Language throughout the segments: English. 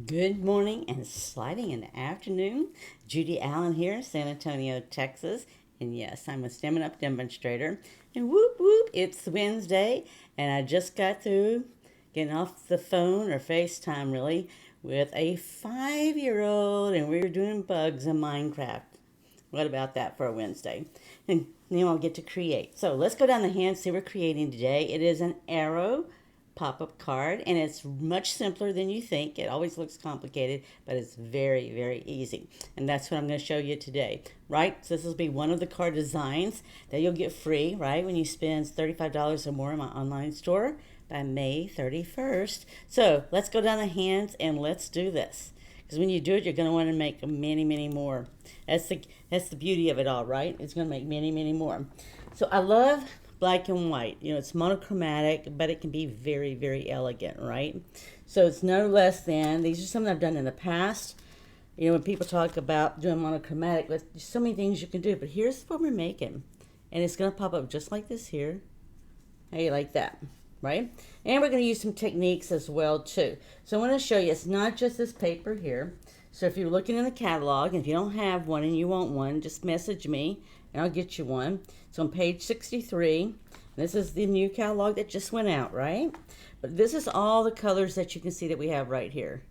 Good morning and sliding in the afternoon. Judy Allen here, San Antonio, Texas. And yes, I'm a Stampin' Up demonstrator. And whoop whoop, it's Wednesday. And I just got through getting off the phone or FaceTime really with a 5-year-old, and we were doing bugs in Minecraft. What about that for a Wednesday? And then I'll get to create. So let's go down the hand, see what we're creating today. It is an arrow pop-up card, and it's much simpler than you think. It always looks complicated, but it's very, very easy. And that's what I'm going to show you today, right? So this will be one of the card designs that you'll get free, right, when you spend $35 or more in my online store by May 31st. So let's go down the hands and let's do this. Because when you do it, you're going to want to make many, many more. That's the beauty of it all, right? It's going to make many, many more. So I love black and white. You know, it's monochromatic, but it can be very, very elegant, right? So it's no less than, these are something I've done in the past. You know, when people talk about doing monochromatic, there's so many things you can do, but here's what we're making. And it's going to pop up just like this here. How you like that, right? And we're going to use some techniques as well, too. So I want to show you, it's not just this paper here. So if you're looking in the catalog, and if you don't have one and you want one, just message me and I'll get you one. It's on page 63. This is the new catalog that just went out, right? But this is all the colors that you can see that we have right here.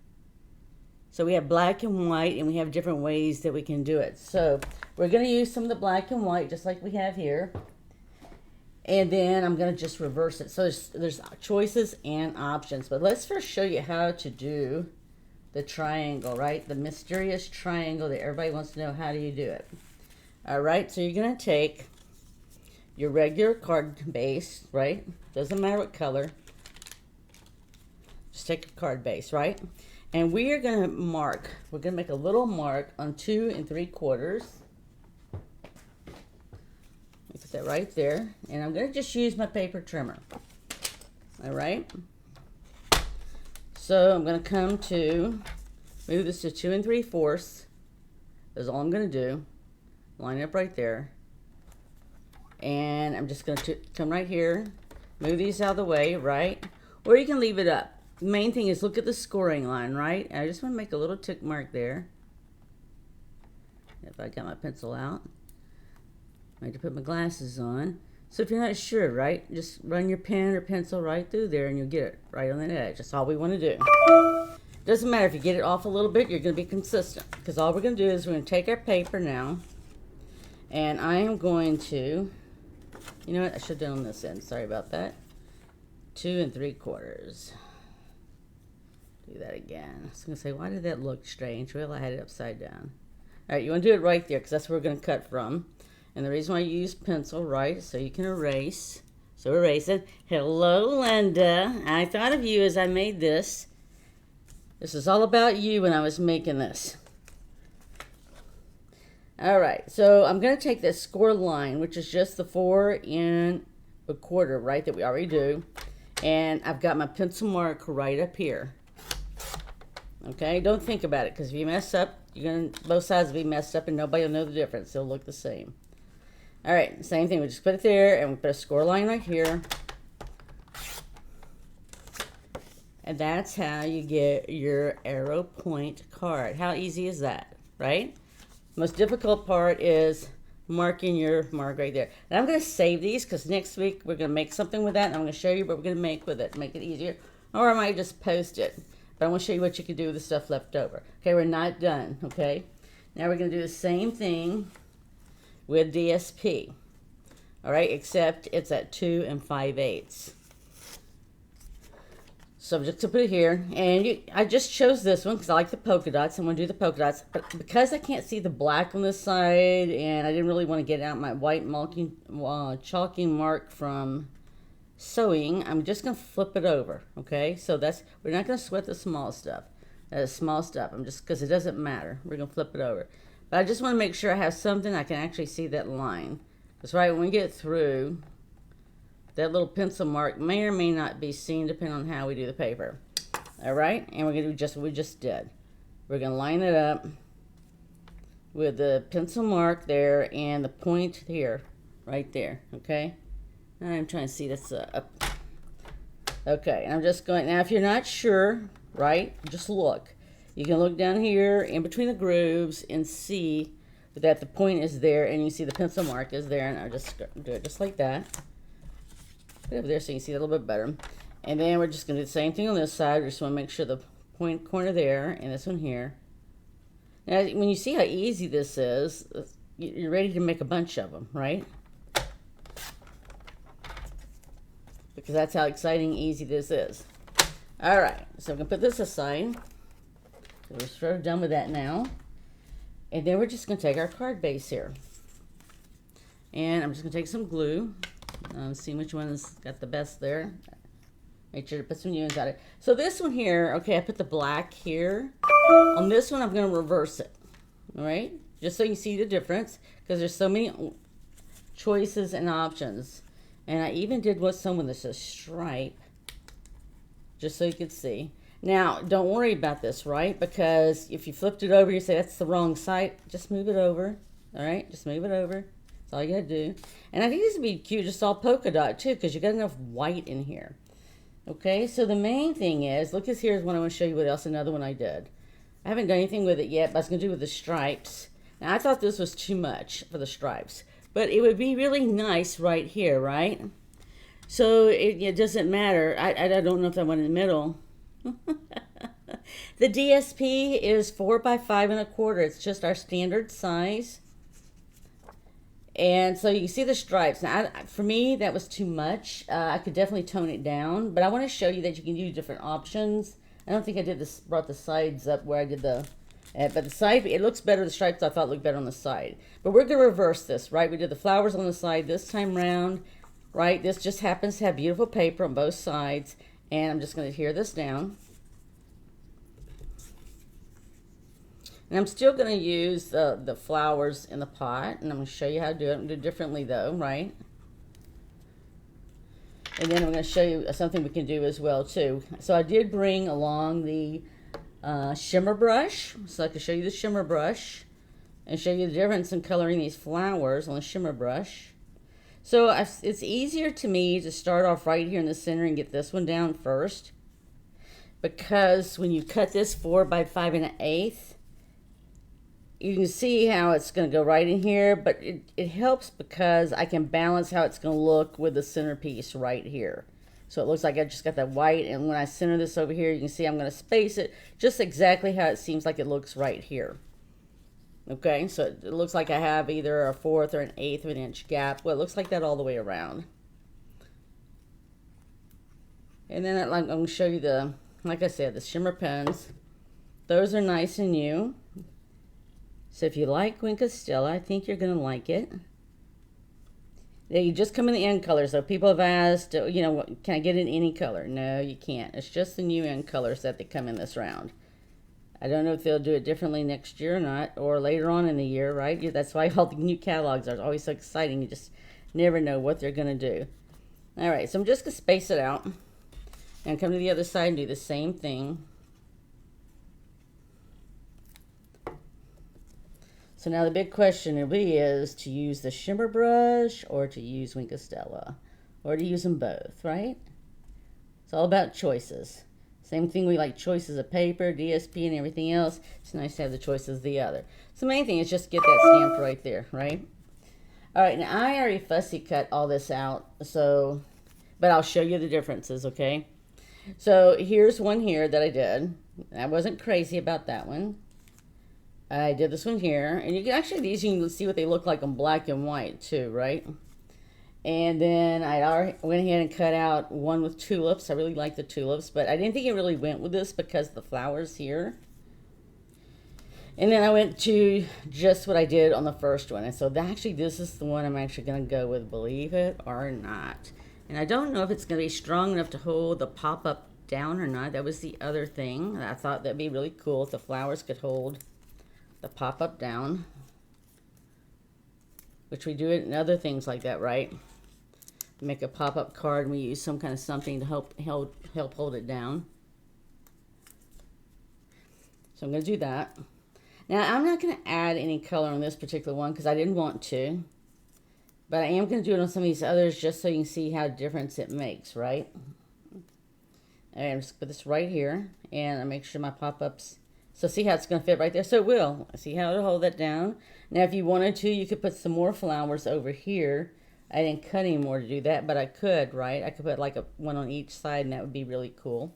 So we have black and white, and we have different ways that we can do it. So we're going to use some of the black and white just like we have here. And then I'm going to just reverse it. So there's choices and options. But let's first show you how to do the triangle, right? The mysterious triangle that everybody wants to know, how do you do it? All right, so you're going to take your regular card base, right? Doesn't matter what color. Just take a card base, right? And we are going to mark. We're going to make a little mark on 2 3/4. Put that right there. And I'm going to just use my paper trimmer. All right. So I'm going to come to, move this to 2 3/4. That's all I'm going to do. Line up right there. And I'm just going to come right here, move these out of the way, right? Or you can leave it up. The main thing is look at the scoring line, right? And I just want to make a little tick mark there. If I got my pencil out. I have to put my glasses on. So if you're not sure, right, just run your pen or pencil right through there and you'll get it right on that edge. That's all we want to do. Doesn't matter if you get it off a little bit, you're going to be consistent. Because all we're going to do is we're going to take our paper now. And I am going to, you know what, I should have done on this end. Sorry about that. 2 3/4. Do that again. I was going to say, why did that look strange? Well, I had it upside down. All right, you want to do it right there because that's where we're going to cut from. And the reason why you use pencil, right, so you can erase. So erase it. Hello, Linda. I thought of you as I made this. This is all about you when I was making this. All right, so I'm going to take this score line, which is just the 4 1/4, right, that we already do. And I've got my pencil mark right up here. Okay, don't think about it, because if you mess up, both sides will be messed up and nobody will know the difference. They'll look the same. All right, same thing. We just put it there, and we put a score line right here. And that's how you get your arrow point card. How easy is that, right? Most difficult part is marking your mark right there. And I'm going to save these because next week we're going to make something with that, and I'm going to show you what we're going to make with it, make it easier. Or I might just post it. But I want to show you what you can do with the stuff left over. Okay, we're not done, okay? Now we're going to do the same thing with DSP. All right, except it's at 2 5/8. So I'm just going to put it here. And I just chose this one because I like the polka dots. I'm going to do the polka dots. But because I can't see the black on this side, and I didn't really want to get out my white chalking mark from sewing, I'm just going to flip it over, okay? So we're not going to sweat the small stuff. That is small stuff. Because it doesn't matter. We're going to flip it over. But I just want to make sure I have something I can actually see that line. That's right, when we get through, that little pencil mark may or may not be seen depending on how we do the paper. All right, and we're going to do just what we just did. We're going to line it up with the pencil mark there and the point here, right there, okay? I'm trying to see this up. Okay, and I'm just going, now if you're not sure, right, just look. You can look down here in between the grooves and see that the point is there, and you see the pencil mark is there, and I'll just do it just like that. Put it over there so you can see it a little bit better. And then we're just going to do the same thing on this side. We just want to make sure the point corner there and this one here. Now, when you see how easy this is, you're ready to make a bunch of them, right? Because that's how exciting easy this is. All right, so I'm going to put this aside. So we're sort of done with that now. And then we're just going to take our card base here. And I'm just going to take some glue. See which one's got the best there. Make sure to put some new ones on it. So this one here, okay, I put the black here. On this one, I'm going to reverse it. All right? Just so you see the difference. Because there's so many choices and options. And I even did some with this a stripe. Just so you can see. Now, don't worry about this, right? Because if you flipped it over, you say that's the wrong side. Just move it over. All right? Just move it over. That's all you got to do. And I think this would be cute, just all polka dot, too, because you got enough white in here. Okay? So the main thing is, look, here's one I want to show you what else, another one I did. I haven't done anything with it yet, but I was going to do with the stripes. Now, I thought this was too much for the stripes. But it would be really nice right here, right? So it doesn't matter. I don't know if I want in the middle. The DSP is 4 by 5 1/4. It's just our standard size. And so you can see the stripes. Now, for me, that was too much. I could definitely tone it down. But I want to show you that you can do different options. I don't think I did this, brought the sides up where I did the... but the side, it looks better. The stripes I thought looked better on the side. But we're going to reverse this, right? We did the flowers on the side this time round, right? This just happens to have beautiful paper on both sides. And I'm just going to tear this down. And I'm still going to use the flowers in the pot. And I'm going to show you how to do it. I'm going to do it differently though, right? And then I'm going to show you something we can do as well too. So I did bring along the shimmer brush. So I can show you the shimmer brush. And show you the difference in coloring these flowers on the shimmer brush. So it's easier to me to start off right here in the center and get this one down first. Because when you cut this 4 by 5 1/8, you can see how it's going to go right in here. But it helps because I can balance how it's going to look with the centerpiece right here. So it looks like I just got that white. And when I center this over here, you can see I'm going to space it just exactly how it seems like it looks right here. Okay, so it looks like I have either a 1/4 or an 1/8 of an inch gap. Well, it looks like that all the way around. And then I'm going to show you the, like I said, the shimmer pens. Those are nice and new. So if you like Wink Stella, I think you're going to like it. They just come in the end colors. So people have asked, you know, can I get it in any color? No, you can't. It's just the new end colors that they come in this round. I don't know if they'll do it differently next year or not, or later on in the year, right? That's why all the new catalogs are always so exciting. You just never know what they're going to do. All right, so I'm just going to space it out and come to the other side and do the same thing. So now the big question really is to use the shimmer brush or to use Wink Stella or to use them both, right? It's all about choices. Same thing, we like choices of paper, DSP, and everything else. It's nice to have the choices of the other. So the main thing is just get that stamped right there, right? All right, now I already fussy cut all this out, so, but I'll show you the differences, okay? So here's one here that I did. I wasn't crazy about that one. I did this one here, and you can actually, these you can see what they look like on black and white too, right? And then I already went ahead and cut out one with tulips. I really like the tulips, but I didn't think it really went with this because of the flowers here. And then I went to just what I did on the first one. And so actually this is the one I'm actually going to go with, believe it or not. And I don't know if it's going to be strong enough to hold the pop-up down or not. That was the other thing. I thought that'd be really cool if the flowers could hold the pop-up down. Which we do it in other things like that, right? Make a pop-up card and we use some kind of something to help hold it down. So I'm going to do that. Now I'm not going to add any color on this particular one because I didn't want to. But I am going to do it on some of these others just so you can see how difference it makes, right? And I'm just put this right here and I make sure my pop-ups So see how it's going to fit right there? So it will. See how it'll hold that down? Now if you wanted to, you could put some more flowers over here. I didn't cut any more to do that, but I could, right? I could put like one on each side, and that would be really cool.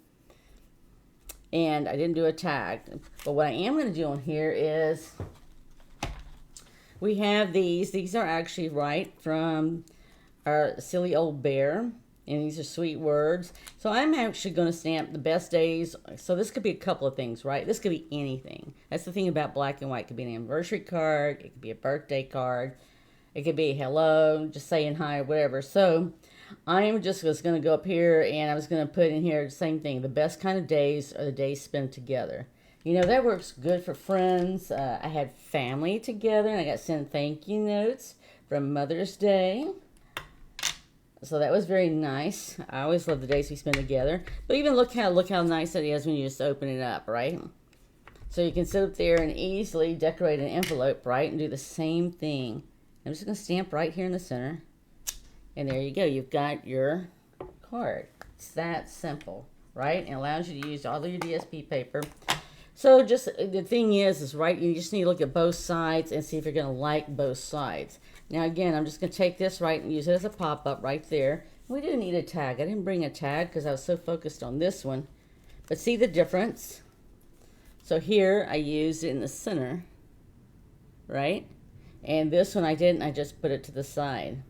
And I didn't do a tag. But what I am going to do on here is, we have these. These are actually right from our Silly Old Bear. And these are sweet words. So I'm actually going to stamp the best days. So this could be a couple of things, right? This could be anything. That's the thing about black and white. It could be an anniversary card. It could be a birthday card. It could be hello, just saying hi, whatever. So I am just going to go up here, and I was going to put in here the same thing. The best kind of days are the days spent together. You know, that works good for friends. I had family together, and I got sent thank you notes from Mother's Day. So that was very nice. I always love the days we spend together. But even look how nice it is when you just open it up, right? So you can sit up there and easily decorate an envelope, right? And do the same thing. I'm just going to stamp right here in the center. And there you go. You've got your card. It's that simple, right? And allows you to use all of your DSP paper. So just the thing is right, you just need to look at both sides and see if you're going to like both sides. Now again, I'm just going to take this right and use it as a pop-up right there. We do need a tag. I didn't bring a tag because I was so focused on this one. But see the difference? So here I used it in the center, right? And this one I didn't. I just put it to the side.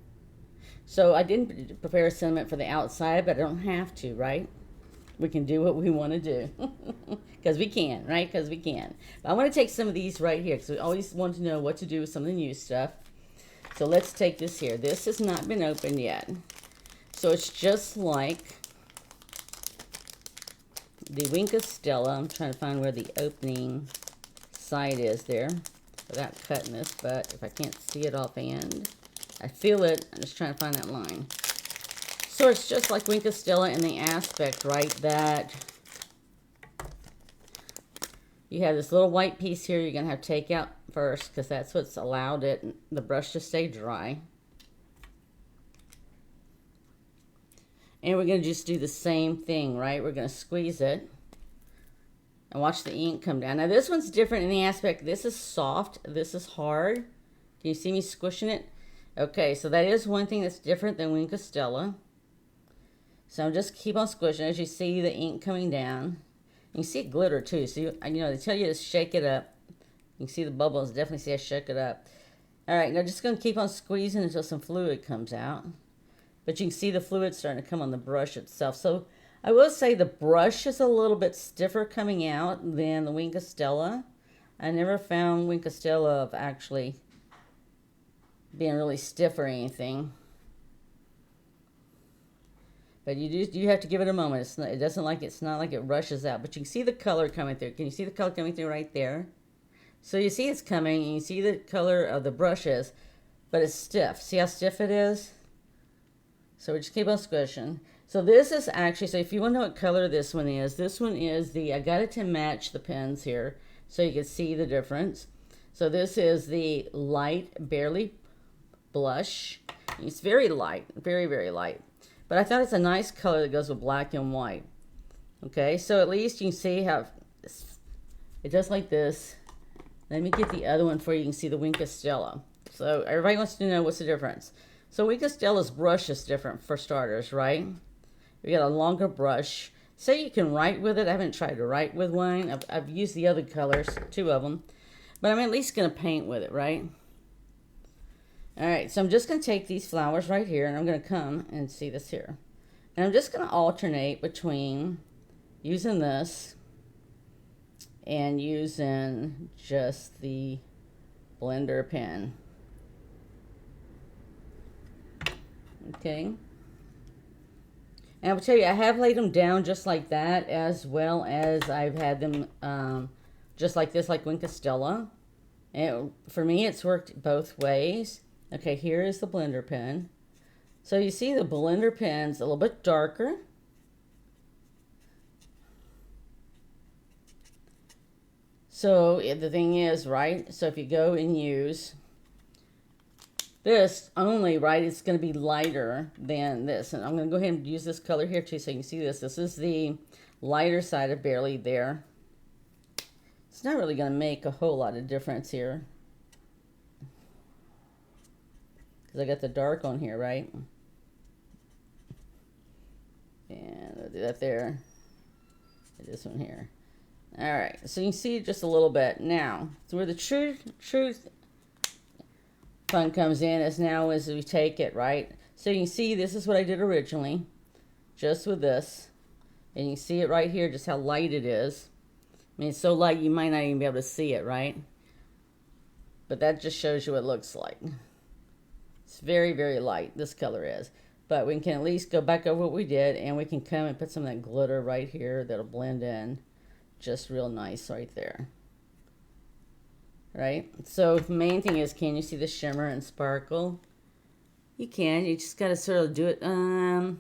So I didn't prepare a sentiment for the outside, but I don't have to, right? We can do what we want to do. Because we can, right? Because we can. But I want to take some of these right here because we always want to know what to do with some of the new stuff. So let's take this here. This has not been opened yet. So it's just like the Wink of Stella. I'm trying to find where the opening side is there without cutting this. But if I can't see it offhand, I feel it. I'm just trying to find that line. So it's just like Wink of Stella in the aspect, right, that you have this little white piece here you're going to have to take out first because that's what's allowed the brush to stay dry. And we're going to just do the same thing, right? We're going to squeeze it and watch the ink come down. Now this one's different in the aspect. This is soft. This is hard. Can you see me squishing it? Okay, so that is one thing that's different than Wink of Stella. So just keep on squishing as you see the ink coming down. You can see it glitter too. So, you know, they tell you to shake it up. You can see the bubbles. Definitely see I shook it up. All right, now just going to keep on squeezing until some fluid comes out. But you can see the fluid starting to come on the brush itself. So I will say the brush is a little bit stiffer coming out than the Wink of Stella. I never found Wink of Stella of actually being really stiff or anything. But you have to give it a moment. It's not like it rushes out. But you can see the color coming through. Can you see the color coming through right there? So you see it's coming, and you see the color of the brushes, but it's stiff. See how stiff it is? So we just keep on squishing. So this is actually, so if you want to know what color this one is the, I got it to match the pens here, so you can see the difference. So this is the light, barely blush. It's very light, very, very light. But I thought it's a nice color that goes with black and white. Okay, so at least you can see how it does like this. Let me get the other one for you. You can see the Wink of Stella. So everybody wants to know what's the difference. So Wink of Stella's brush is different for starters, right? We got a longer brush. Say you can write with it. I haven't tried to write with one. I've used the other colors, 2 of them. But I'm at least going to paint with it, right? All right, so I'm just going to take these flowers right here, and I'm going to come and see this here. And I'm just going to alternate between using this and using just the blender pen. Okay. And I will tell you, I have laid them down just like that, as well as I've had them just like this, like Wink of Stella. And for me, it's worked both ways. Okay, here is the blender pen. So you see the blender pen's a little bit darker. So the thing is, right, so if you go and use this only, right, it's going to be lighter than this. And I'm going to go ahead and use this color here too so you can see this. This is the lighter side of Barely there. It's not really going to make a whole lot of difference here. Because I got the dark on here, right? And I'll do that there. This one here. Alright, so you can see just a little bit. Now, so where the truth fun comes in is now as we take it, right? So you can see this is what I did originally, just with this. And you can see it right here, just how light it is. I mean, it's so light you might not even be able to see it, right? But that just shows you what it looks like. It's very, very light, this color is. But we can at least go back over what we did, and we can come and put some of that glitter right here that'll blend in just real nice right there. Right? So the main thing is, can you see the shimmer and sparkle? You can. You just got to sort of do it. Trying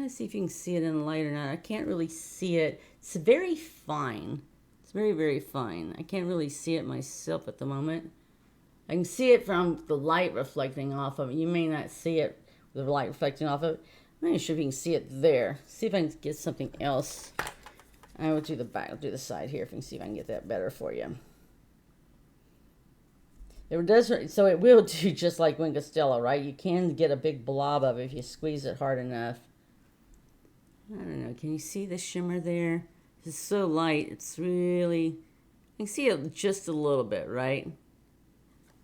to see if you can see it in the light or not. I can't really see it. It's very fine. It's very, very fine. I can't really see it myself at the moment. I can see it from the light reflecting off of it. You may not see it with the light reflecting off of it. I'm not sure if you can see it there. See if I can get something else. I will do the back. I'll do the side here if you can see if I can get that better for you. It does, so it will do just like Wink of Stella, right? You can get a big blob of it if you squeeze it hard enough. I don't know. Can you see the shimmer there? It's so light. It's really, you can see it just a little bit, right?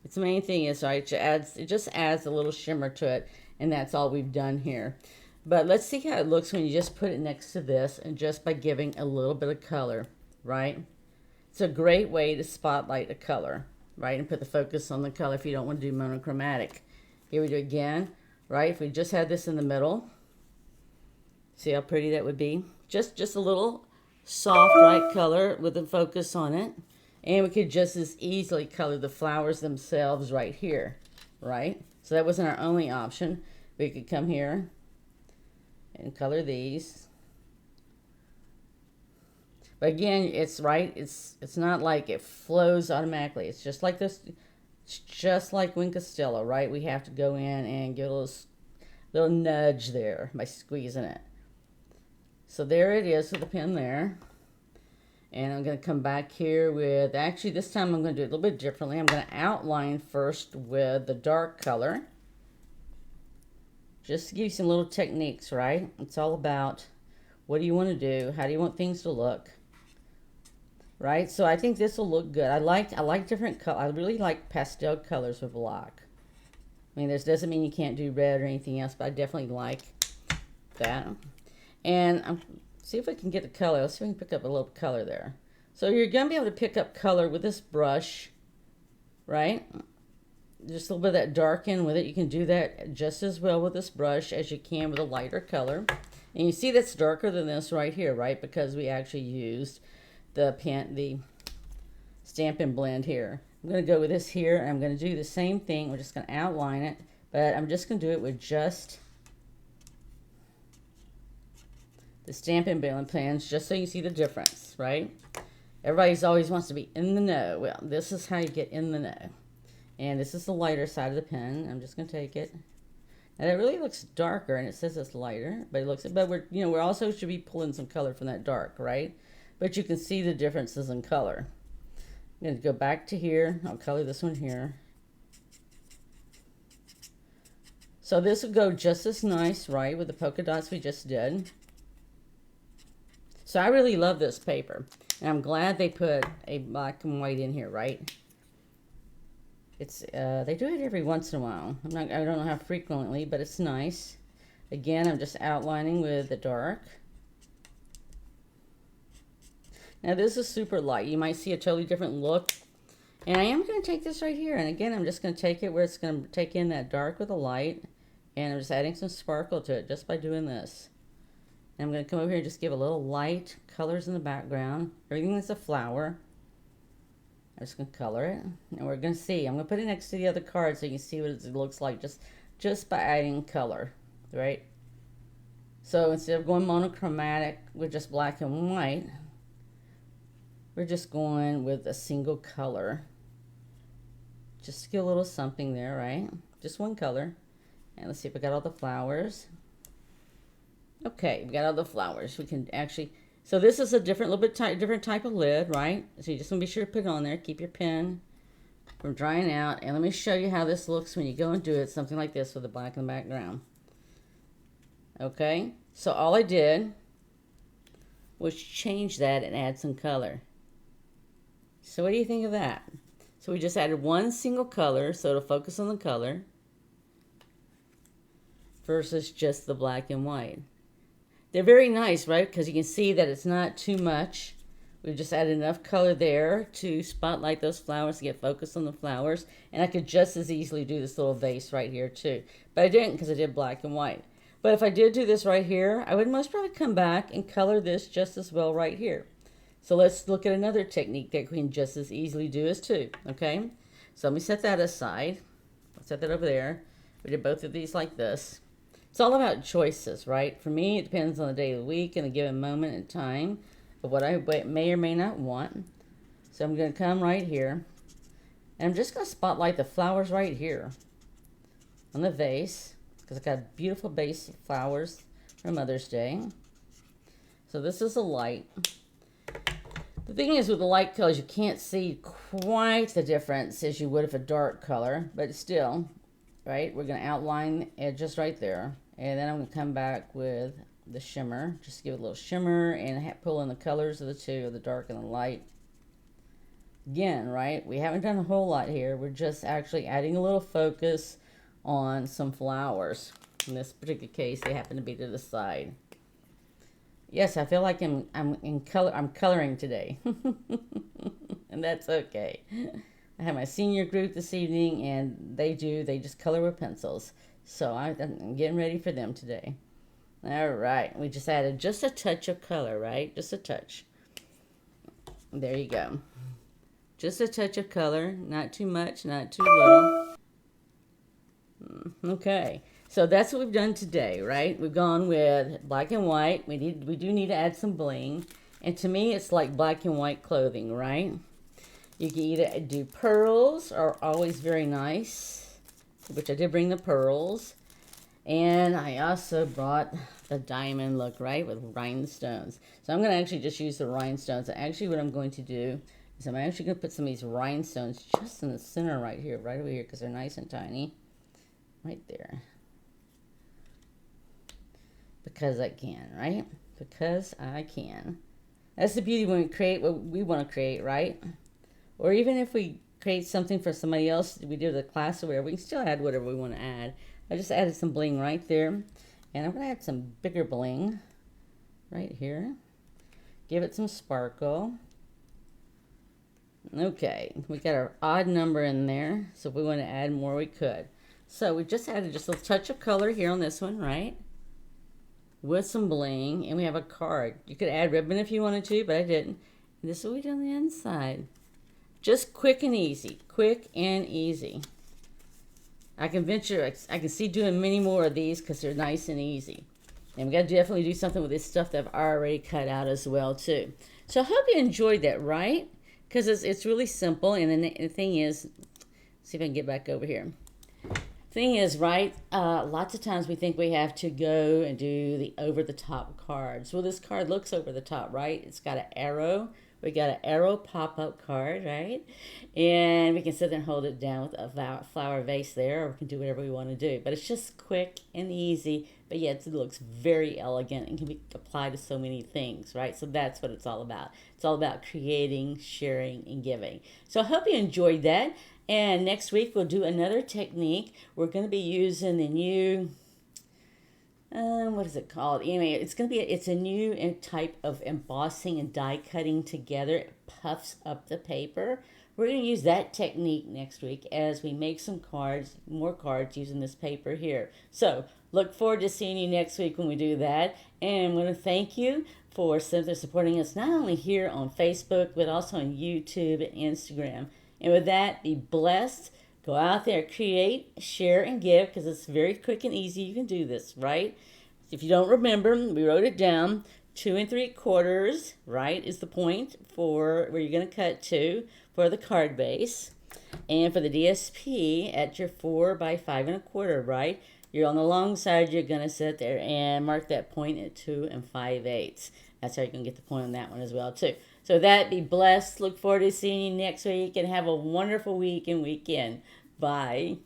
It's the main thing is, right, it just adds a little shimmer to it, and that's all we've done here. But let's see how it looks when you just put it next to this, and just by giving a little bit of color, right? It's a great way to spotlight a color, right? And put the focus on the color if you don't want to do monochromatic. Here we do again, right? If we just had this in the middle, see how pretty that would be? Just a little soft, right color with the focus on it. And we could just as easily color the flowers themselves right here, right? So that wasn't our only option. We could come here and color these. But again, it's right. It's not like it flows automatically. It's just like this. It's just like Wink of Stella, right? We have to go in and give a little nudge there by squeezing it. So there it is with the pen there. And I'm going to come back here with, actually this time I'm going to do it a little bit differently. I'm going to outline first with the dark color. Just to give you some little techniques, right? It's all about what do you want to do? How do you want things to look? Right? So I think this will look good. I like different colors. I really like pastel colors with black. I mean, this doesn't mean you can't do red or anything else, but I definitely like that. And see if I can get the color. Let's see if we can pick up a little color there. So you're going to be able to pick up color with this brush, right? Just a little bit of that darken with it. You can do that just as well with this brush as you can with a lighter color. And you see that's darker than this right here, right? Because we actually used the Stampin' blend here. I'm going to go with this here, and I'm going to do the same thing. We're just going to outline it, but I'm just going to do it with just the Stampin' blend pens, just so you see the difference, right? Everybody's always wants to be in the know. Well, this is how you get in the know. And this is the lighter side of the pen. I'm just going to take it. And it really looks darker, and it says it's lighter, but it looks, but we're also should be pulling some color from that dark, right? But you can see the differences in color. I'm going to go back to here. I'll color this one here. So this will go just as nice, right, with the polka dots we just did. So I really love this paper. And I'm glad they put a black and white in here, right? It's they do it every once in a while. I don't know how frequently, but it's nice. Again, I'm just outlining with the dark. Now this is super light. You might see a totally different look. And I am going to take this right here. And again, I'm just going to take it where it's going to take in that dark with the light. And I'm just adding some sparkle to it just by doing this. And I'm going to come over here and just give a little light colors in the background. Everything that's a flower. I'm just going to color it. And we're going to see. I'm going to put it next to the other card so you can see what it looks like just by adding color. Right? So instead of going monochromatic with just black and white, we're just going with a single color. Just to get a little something there, right? Just one color. And let's see if we got all the flowers. Okay, we got all the flowers. We can actually So this is a different, little bit different type of lid, right? So you just want to be sure to put it on there. Keep your pen from drying out. And let me show you how this looks when you go and do it. Something like this with the black in the background. Okay, so all I did was change that and add some color. So what do you think of that? So we just added one single color, so it'll focus on the color versus just the black and white. They're very nice, right? Because you can see that it's not too much. We just added enough color there to spotlight those flowers, to get focused on the flowers. And I could just as easily do this little vase right here too. But I didn't because I did black and white. But if I did do this right here, I would most probably come back and color this just as well right here. So let's look at another technique that we can just as easily do as too, okay? So let me set that aside. I'll set that over there. We did both of these like this. It's all about choices, right? For me, it depends on the day of the week and a given moment in time of what I may or may not want. So I'm going to come right here. And I'm just going to spotlight the flowers right here on the vase, because I've got beautiful base of flowers for Mother's Day. So this is a light. The thing is with the light colors, you can't see quite the difference as you would if a dark color, but still, right? We're going to outline it just right there. And then I'm going to come back with the shimmer, just to give it a little shimmer and pull in the colors of the two, of the dark and the light. Again, right? We haven't done a whole lot here. We're just actually adding a little focus on some flowers. In this particular case, they happen to be to the side. Yes, I feel like I'm coloring today. And that's okay. I have my senior group this evening, and they just color with pencils. So I'm getting ready for them today. All right, we just added just a touch of color, right? Just a touch. There you go. Just a touch of color, not too much, not too little. Okay, so that's what we've done today, right? We've gone with black and white. We do need to add some bling. And to me, it's like black and white clothing, right? You can either do pearls, are always very nice, which I did bring the pearls. And I also brought the diamond look, right, with rhinestones. So I'm going to actually just use the rhinestones. And actually what I'm going to do is I'm actually going to put some of these rhinestones just in the center right here, right over here, because they're nice and tiny. Right there. Because I can, right? Because I can. That's the beauty when we create what we want to create, right? Or even if we create something for somebody else, we do the class or whatever, we can still add whatever we want to add. I just added some bling right there. And I'm going to add some bigger bling right here. Give it some sparkle. Okay, we got our odd number in there. So if we want to add more, we could. So we just added just a touch of color here on this one, right? With some bling, and we have a card. You could add ribbon if you wanted to, but I didn't. And this is what we did on the inside. Just quick and easy. Quick and easy. I can see doing many more of these because they're nice and easy. And we got to definitely do something with this stuff that I've already cut out as well too. So I hope you enjoyed that, right? Because it's really simple. And the thing is, see if I can get back over here. Thing is, right, lots of times we think we have to go and do the over-the-top cards. Well, this card looks over the top, right? It's got an arrow. We got an arrow pop-up card, right? And we can sit there and hold it down with a flower vase there, or we can do whatever we want to do. But it's just quick and easy, but yet it looks very elegant and can be applied to so many things, right? So that's what it's all about. It's all about creating, sharing, and giving. So I hope you enjoyed that. And next week we'll do another technique. We're going to be using the new, what is it called? Anyway, it's a new type of embossing and die cutting together. It puffs up the paper. We're going to use that technique next week as we make some cards, more cards using this paper here. So look forward to seeing you next week when we do that. And I want to thank you for supporting us not only here on Facebook, but also on YouTube and Instagram. And with that, be blessed. Go out there, create, share, and give, because it's very quick and easy. You can do this, right? If you don't remember, we wrote it down. 2 3/4, right, is the point for where you're going to cut to for the card base. And for the DSP, at your 4 by 5 1/4, right, you're on the long side, you're going to sit there and mark that point at 2 5/8. That's how you can get the point on that one as well too. So that, be blessed. Look forward to seeing you next week, and have a wonderful week and weekend. Bye.